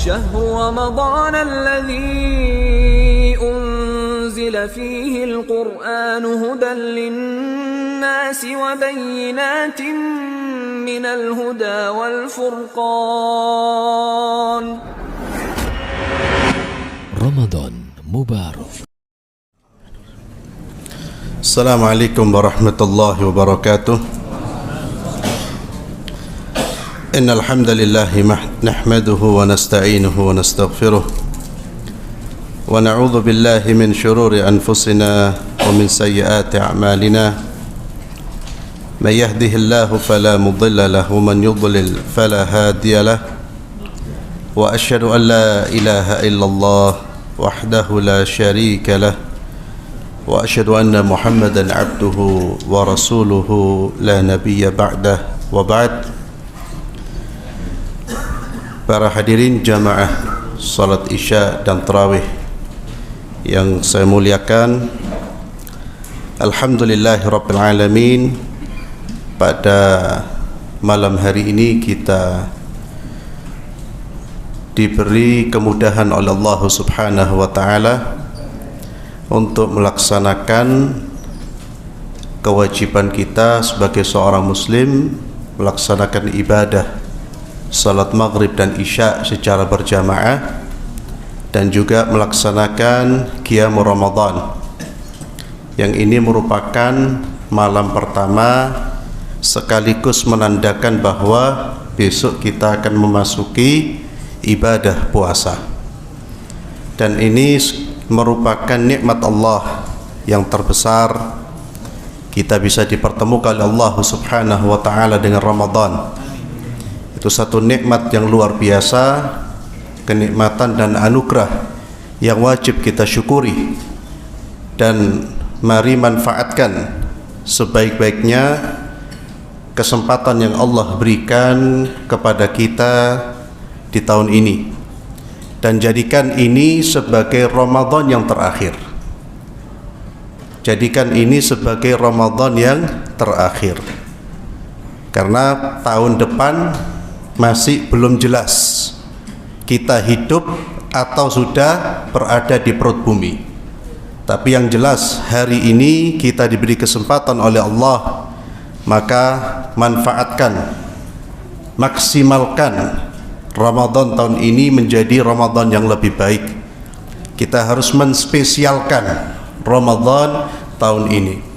شهر رمضان الذي أنزل فيه القرآن هدى للناس وبينات من الهدى والفرقان. رمضان مبارك. السلام عليكم ورحمة الله وبركاته. إن الحمد لله نحمده ونستعينه ونستغفره ونعوذ بالله من شرور أنفسنا ومن سيئات أعمالنا. من يهده الله فلا مضل له ومن يضلل فلا هادي له. وأشهد أن لا إله إلا الله وحده لا شريك له وأشهد أن محمدا عبده ورسوله لا نبي بعده. وبعد. Para hadirin jamaah salat isya dan tarawih yang saya muliakan, alhamdulillahirabbil alamin, pada malam hari ini kita diberi kemudahan oleh Allah Subhanahu wa taala untuk melaksanakan kewajiban kita sebagai seorang muslim, melaksanakan ibadah salat maghrib dan isya secara berjamaah, dan juga melaksanakan qiyam Ramadan, yang ini merupakan malam pertama sekaligus menandakan bahwa besok kita akan memasuki ibadah puasa. Dan ini merupakan nikmat Allah yang terbesar, kita bisa dipertemukan oleh Allah Subhanahu wa taala dengan Ramadan. Itu satu nikmat yang luar biasa, kenikmatan dan anugerah yang wajib kita syukuri, dan mari manfaatkan sebaik-baiknya kesempatan yang Allah berikan kepada kita di tahun ini, dan jadikan ini sebagai Ramadan yang terakhir. Jadikan ini sebagai Ramadan yang terakhir, karena tahun depan masih belum jelas kita hidup atau sudah berada di perut bumi. Tapi yang jelas hari ini kita diberi kesempatan oleh Allah, maka manfaatkan, maksimalkan Ramadan tahun ini menjadi Ramadan yang lebih baik. Kita harus menspesialkan Ramadan tahun ini.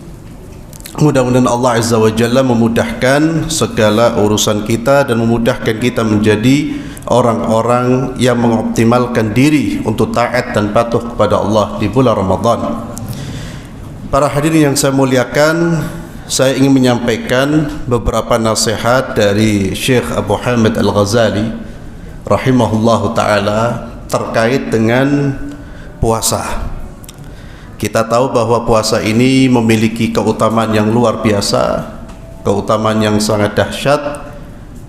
Mudah-mudahan Allah Azza wa Jalla memudahkan segala urusan kita dan memudahkan kita menjadi orang-orang yang mengoptimalkan diri untuk taat dan patuh kepada Allah di bulan Ramadan. Para hadirin yang saya muliakan, saya ingin menyampaikan beberapa nasihat dari Syekh Abu Hamid Al-Ghazali rahimahullahu ta'ala terkait dengan puasa. Kita tahu bahwa puasa ini memiliki keutamaan yang luar biasa, keutamaan yang sangat dahsyat,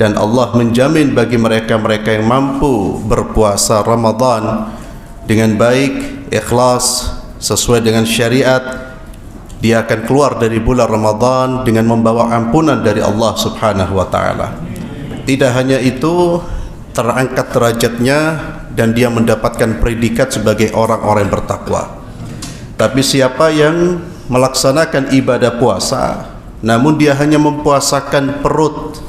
dan Allah menjamin bagi mereka-mereka yang mampu berpuasa Ramadan dengan baik, ikhlas, sesuai dengan syariat, dia akan keluar dari bulan Ramadan dengan membawa ampunan dari Allah Subhanahu wa taala. Tidak hanya itu, terangkat derajatnya dan dia mendapatkan predikat sebagai orang-orang yang bertakwa. Tapi siapa yang melaksanakan ibadah puasa namun dia hanya mempuasakan perut,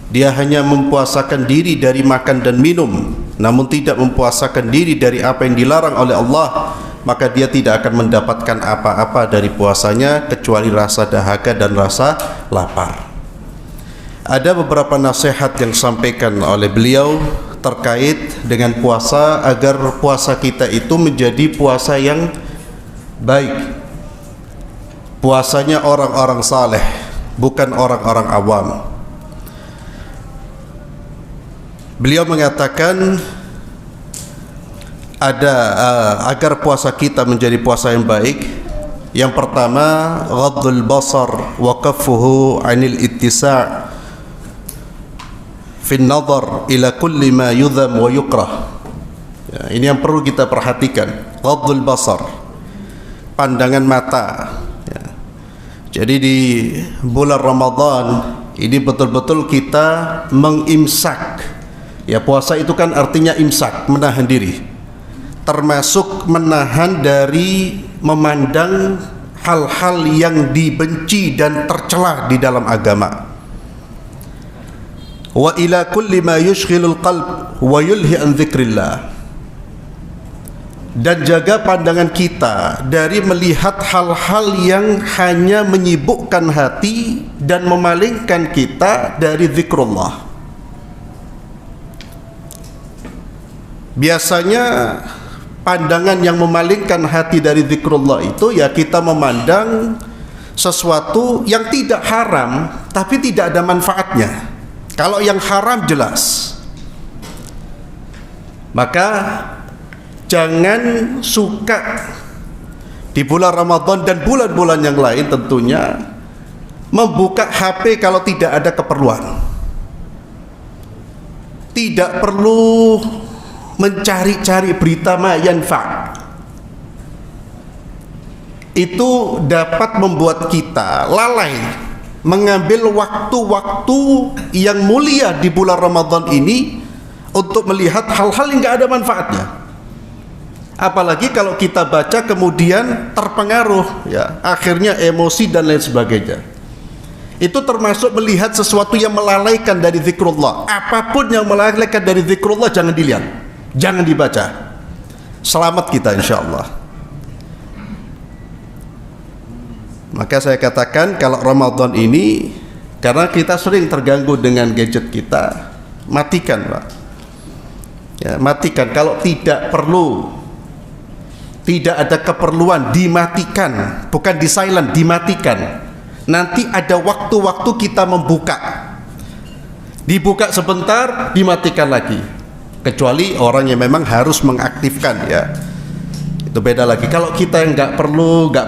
dia hanya mempuasakan diri dari makan dan minum, namun tidak mempuasakan diri dari apa yang dilarang oleh Allah, maka dia tidak akan mendapatkan apa-apa dari puasanya kecuali rasa dahaga dan rasa lapar. Ada beberapa nasihat yang disampaikan oleh beliau terkait dengan puasa, agar puasa kita itu menjadi puasa yang baik, puasanya orang-orang saleh, bukan orang-orang awam. Beliau mengatakan agar puasa kita menjadi puasa yang baik, yang pertama ghaddul basar wa kaffuhu 'anil ittisa' fi an-nadhar ila kulli ma yudham wa yukrah. Ini yang perlu kita perhatikan, ghaddul basar, pandangan mata. Jadi di bulan Ramadan ini betul-betul kita mengimsak Ya, puasa itu kan artinya imsak, menahan diri, termasuk menahan dari memandang hal-hal yang dibenci dan tercela di dalam agama. Wa ila kulli ma yushghilul qalb wa yulhi an dzikrillah. Dan jaga pandangan kita dari melihat hal-hal yang hanya menyibukkan hati dan memalingkan kita dari zikrullah. Biasanya pandangan yang memalingkan hati dari zikrullah itu ya kita memandang sesuatu yang tidak haram tapi tidak ada manfaatnya. Kalau yang haram jelas, maka jangan suka di bulan Ramadan dan bulan-bulan yang lain tentunya membuka HP kalau tidak ada keperluan. Tidak perlu mencari-cari berita ma yanfa'. Itu dapat membuat kita lalai mengambil waktu-waktu yang mulia di bulan Ramadan ini untuk melihat hal-hal yang tidak ada manfaatnya. Apalagi kalau kita baca kemudian terpengaruh, ya, akhirnya emosi dan lain sebagainya. Itu termasuk melihat sesuatu yang melalaikan dari zikrullah. Apapun yang melalaikan dari zikrullah jangan dilihat, jangan dibaca. Selamat kita insyaallah. Maka saya katakan kalau Ramadan ini, karena kita sering terganggu dengan gadget kita, matikan Pak. Ya, matikan. Kalau tidak perlu, tidak ada keperluan, dimatikan. Bukan di silent, dimatikan. Nanti ada waktu-waktu kita membuka, dibuka sebentar, dimatikan lagi. Kecuali orang yang memang harus mengaktifkan, ya, itu beda lagi. Kalau kita yang nggak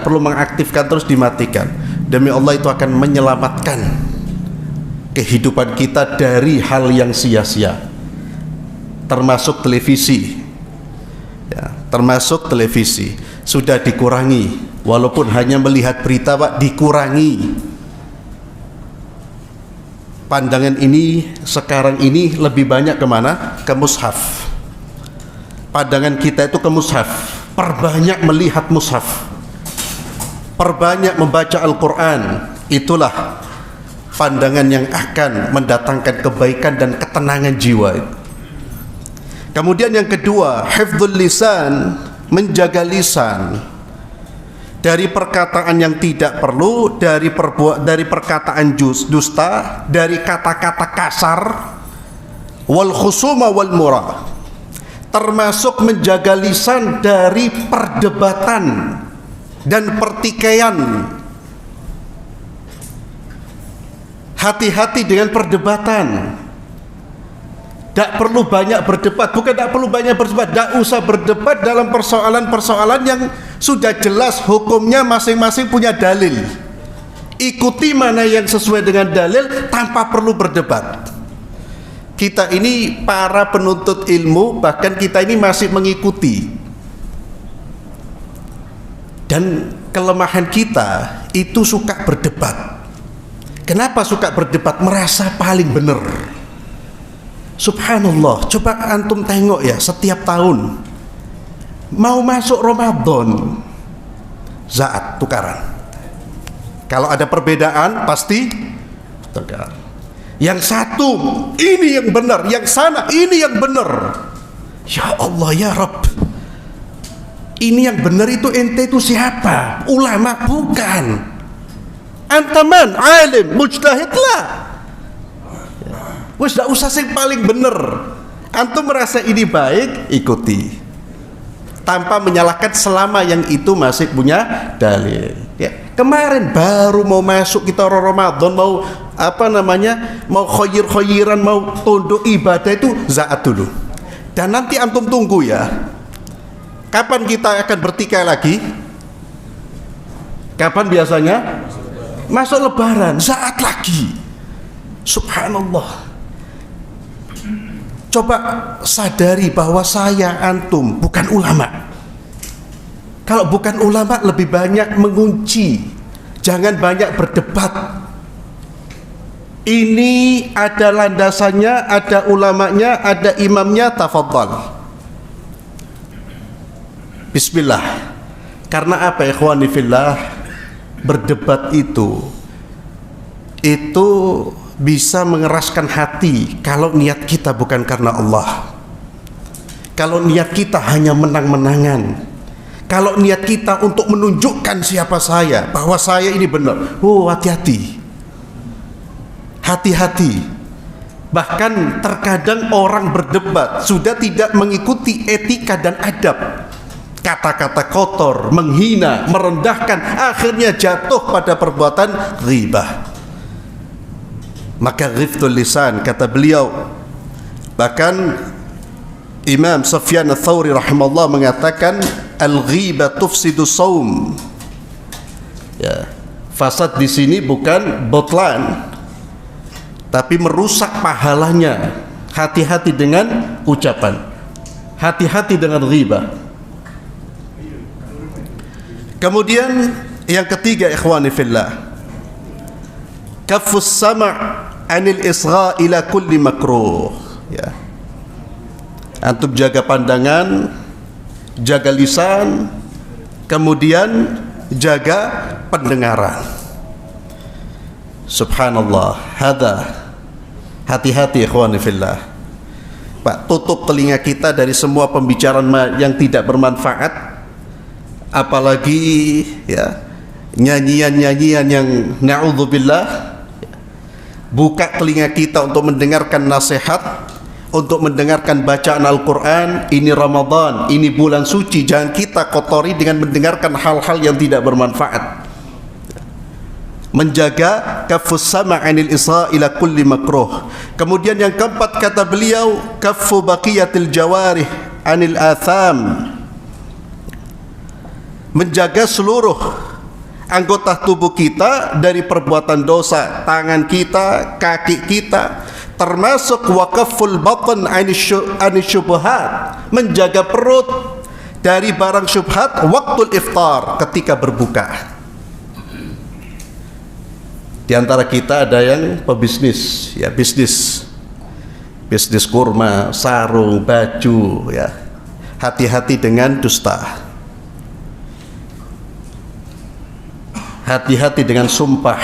perlu mengaktifkan terus dimatikan, demi Allah itu akan menyelamatkan kehidupan kita dari hal yang sia-sia, termasuk televisi, ya, termasuk televisi sudah dikurangi, walaupun hanya melihat berita Pak, dikurangi. Pandangan ini sekarang ini lebih banyak kemana? Ke mushaf. Pandangan kita itu ke mushaf. Perbanyak melihat mushaf, perbanyak membaca Al-Quran. Itulah pandangan yang akan mendatangkan kebaikan dan ketenangan jiwa. Kemudian yang kedua, hifdzul lisan, menjaga lisan dari perkataan yang tidak perlu, dari perkataan dusta, dari kata-kata kasar, wal khusuma wal murah. Termasuk menjaga lisan dari perdebatan dan pertikaian. Hati-hati dengan perdebatan. Tidak perlu banyak berdebat. Bukan tidak perlu banyak berdebat, tidak usah berdebat dalam persoalan-persoalan yang sudah jelas hukumnya, masing-masing punya dalil. Ikuti mana yang sesuai dengan dalil tanpa perlu berdebat. Kita ini para penuntut ilmu, bahkan kita ini masih mengikuti. Dan kelemahan kita itu suka berdebat. Kenapa suka berdebat? Merasa paling benar. Subhanallah, coba antum tengok ya, setiap tahun mau masuk Ramadan, zaat, tukaran. Kalau ada perbedaan pasti tukar. Yang satu ini yang benar, yang sana ini yang benar. Ya Allah ya Rabb, ini yang benar itu ente itu siapa? Ulama? Bukan. Antaman alim mujtahid lah. Wes tidak usah yang paling benar. Antum merasa ini baik, ikuti tanpa menyalahkan selama yang itu masih punya dalil. Ya, kemarin baru mau masuk kita Ramadan, mau mau khoyir-khoyiran, mau tunduk ibadah itu zaat dulu. Dan nanti antum tunggu ya, kapan kita akan bertikai lagi? Kapan biasanya? Masuk Lebaran, zaat lagi. Subhanallah. Coba sadari bahwa saya antum bukan ulama. Kalau bukan ulama lebih banyak mengunci, jangan banyak berdebat. Ini ada landasannya, ada ulamanya, ada imamnya, tafadhal. Bismillah. Karena apa, ikhwani fillah? Berdebat itu bisa mengeraskan hati kalau niat kita bukan karena Allah. Kalau niat kita hanya menang-menangan, kalau niat kita untuk menunjukkan siapa saya, bahwa saya ini benar, hati-hati. Hati-hati. Bahkan terkadang orang berdebat sudah tidak mengikuti etika dan adab. Kata-kata kotor, menghina, merendahkan, akhirnya jatuh pada perbuatan ghibah. Maka ghiftul lisan, kata beliau. Bahkan Imam Sufyan Ats-Tsauri rahimahullah mengatakan, al-ghibah tufsidu shaum. Ya, fasad di sini bukan botlan, tapi merusak pahalanya. Hati-hati dengan ucapan, hati-hati dengan ghibah. Kemudian yang ketiga, ikhwani fillah, kaffus sama' anil isgha ila kulli makruh. Ya, antum jaga pandangan, jaga lisan, kemudian jaga pendengaran. Subhanallah, hati-hati ikhwani fillah. Pak, tutup telinga kita dari semua pembicaraan yang tidak bermanfaat, apalagi ya nyanyian-nyanyian yang na'udzubillah. Buka telinga kita untuk mendengarkan nasihat, untuk mendengarkan bacaan Al-Quran. Ini Ramadan, ini bulan suci, jangan kita kotori dengan mendengarkan hal-hal yang tidak bermanfaat. Menjaga kaffus sama' anil isra ila kulli makruh. Kemudian yang keempat, kata beliau, kaffu baqiyatil jawarih anil atham. Menjaga seluruh anggota tubuh kita dari perbuatan dosa, tangan kita, kaki kita, termasuk waqaful batn anisyubhat, menjaga perut dari barang syubhat waktu iftar, ketika berbuka. Di antara kita ada yang pebisnis, ya, bisnis kurma, sarung, baju, ya. Hati-hati dengan dusta. Hati-hati dengan sumpah.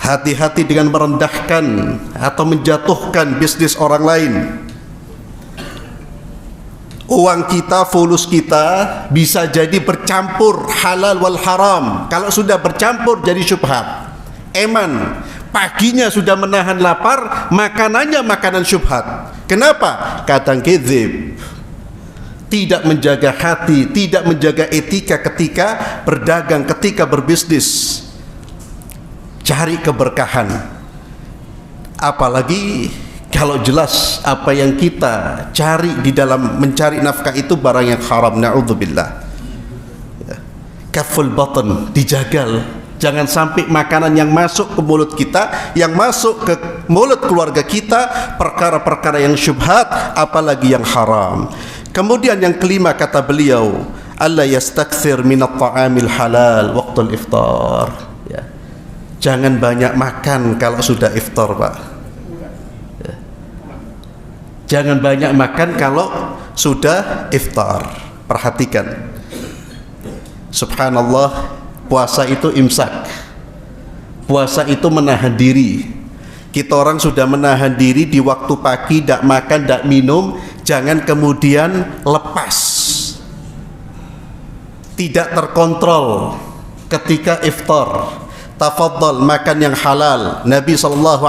Hati-hati dengan merendahkan atau menjatuhkan bisnis orang lain. Uang kita, fulus kita bisa jadi bercampur halal wal haram. Kalau sudah bercampur jadi syubhat. Eman, paginya sudah menahan lapar, makanannya makanan syubhat. Kenapa? Kadang kedzib. Tidak menjaga hati, tidak menjaga etika ketika berdagang, ketika berbisnis. Cari keberkahan. Apalagi kalau jelas apa yang kita cari di dalam mencari nafkah itu barang yang haram, na'udzubillah. Ya. Kaful batn, dijagal. Jangan sampai makanan yang masuk ke mulut kita, yang masuk ke mulut keluarga kita, perkara-perkara yang syubhat, apalagi yang haram. Kemudian yang kelima, kata beliau, alla yastakthir minat ta'amil halal waqtul iftar. Ya. Jangan banyak makan kalau sudah iftar, Pak. Ya. Jangan banyak makan kalau sudah iftar. Perhatikan. Subhanallah, puasa itu imsak. Puasa itu menahan diri. Kita orang sudah menahan diri di waktu pagi, tidak makan, tidak minum. Jangan kemudian lepas, tidak terkontrol ketika iftar. Tafadhal, makan yang halal. Nabi SAW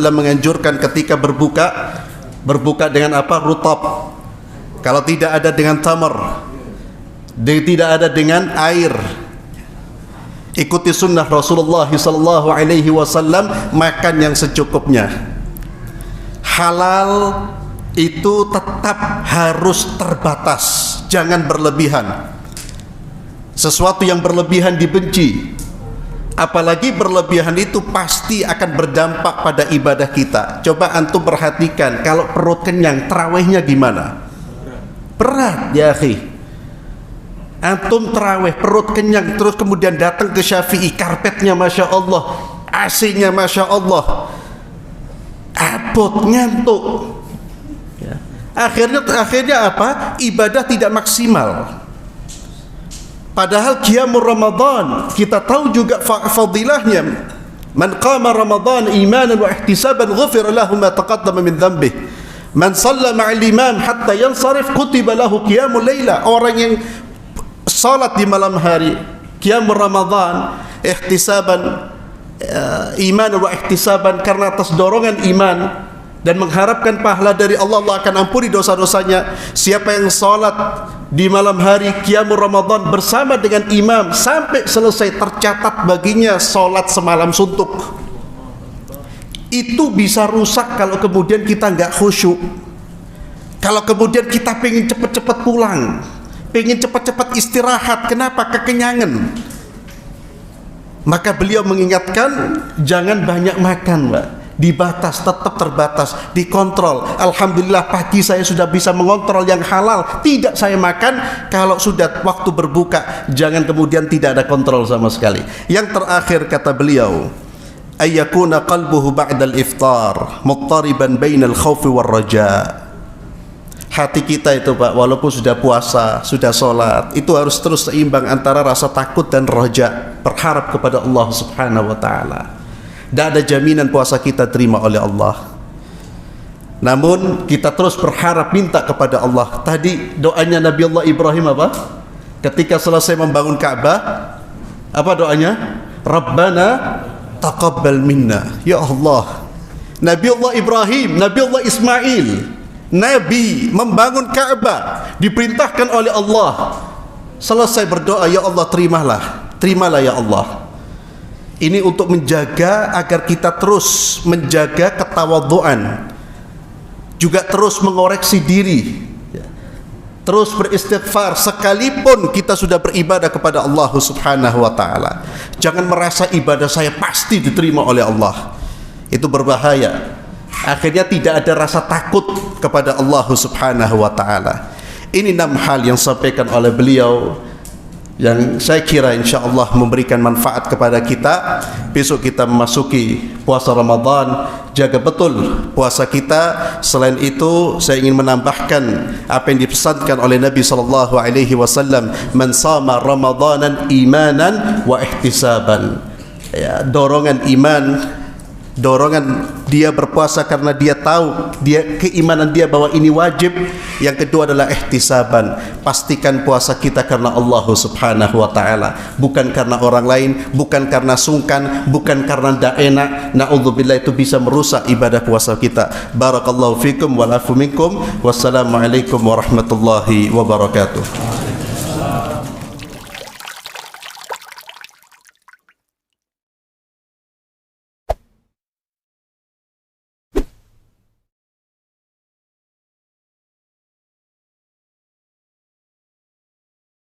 menganjurkan ketika berbuka dengan apa? Rutab. Kalau tidak ada dengan tamar, tidak ada dengan air. Ikuti sunnah Rasulullah SAW, makan yang secukupnya. Halal itu tetap harus terbatas, jangan berlebihan. Sesuatu yang berlebihan dibenci, apalagi berlebihan itu pasti akan berdampak pada ibadah kita. Coba antum perhatikan, kalau perut kenyang, tarawihnya gimana? Berat ya akhi. Antum tarawih perut kenyang, terus kemudian datang ke Syafi'i, karpetnya masya Allah AC-nya Masya Allah, abot, ngantuk. Ya. Akhirnya apa? Ibadah tidak maksimal. Padahal qiyamul Ramadan kita tahu juga fadilahnya. Man qama Ramadan imanan wa ihtisaban ghufira lahu ma taqaddama min dhanbihi. Man shalla ma'al imam hatta yansarif kutiba lahu qiyamul laila. Orang yang salat di malam hari qiyamul Ramadan ihtisaban iman wa ihtisaban, karena atas dorongan iman dan mengharapkan pahala dari Allah, Allah akan ampuni dosa-dosanya. Siapa yang salat di malam hari qiyamul Ramadan bersama dengan imam sampai selesai, tercatat baginya salat semalam suntuk. Itu bisa rusak kalau kemudian kita nggak khusyuk, kalau kemudian kita pengen cepat-cepat pulang, pengen cepat-cepat istirahat. Kenapa? Kekenyangan. Maka beliau mengingatkan jangan banyak makan, Mbak. Dibatas, tetap terbatas, dikontrol. Alhamdulillah pagi saya sudah bisa mengontrol yang halal, tidak saya makan. Kalau sudah waktu berbuka, jangan kemudian tidak ada kontrol sama sekali. Yang terakhir kata beliau, ayyakuna qalbuhu ba'dal iftar muttariban bainal khawfi war raja. Hati kita itu Pak, walaupun sudah puasa, sudah sholat, itu harus terus seimbang antara rasa takut dan raja, berharap kepada Allah subhanahu wa ta'ala. Tidak ada jaminan puasa kita terima oleh Allah, namun kita terus berharap, minta kepada Allah. Tadi doanya Nabi Allah Ibrahim apa? Ketika selesai membangun Ka'bah, apa doanya? Rabbana taqabbal minna. Ya Allah. Nabi Allah Ibrahim, Nabi Allah Ismail, Nabi membangun Ka'bah, diperintahkan oleh Allah, selesai berdoa, ya Allah terimalah ya Allah. Ini untuk menjaga agar kita terus menjaga ketawadhuan, juga terus mengoreksi diri, terus beristighfar sekalipun kita sudah beribadah kepada Allah subhanahu wa ta'ala. Jangan merasa ibadah saya pasti diterima oleh Allah, itu berbahaya. Akhirnya tidak ada rasa takut kepada Allah subhanahu wa ta'ala. Ini 6 hal yang disampaikan oleh beliau, yang saya kira insya Allah memberikan manfaat kepada kita. Besok kita memasuki puasa Ramadan, jaga betul puasa kita. Selain itu saya ingin menambahkan apa yang dipesankan oleh Nabi SAW, man sama Ramadanan imanan wa ihtisaban. Ya, dorongan iman, dorongan dia berpuasa karena dia tahu, dia keimanan dia bahwa ini wajib. Yang kedua adalah ihtisaban, pastikan puasa kita karena Allah subhanahu wa ta'ala, bukan karena orang lain, bukan karena sungkan, bukan karena tidak enak. Na'udzubillah, itu bisa merusak ibadah puasa kita. Barakallahu fikum wal afu minkum. Wassalamualaikum warahmatullahi wabarakatuh.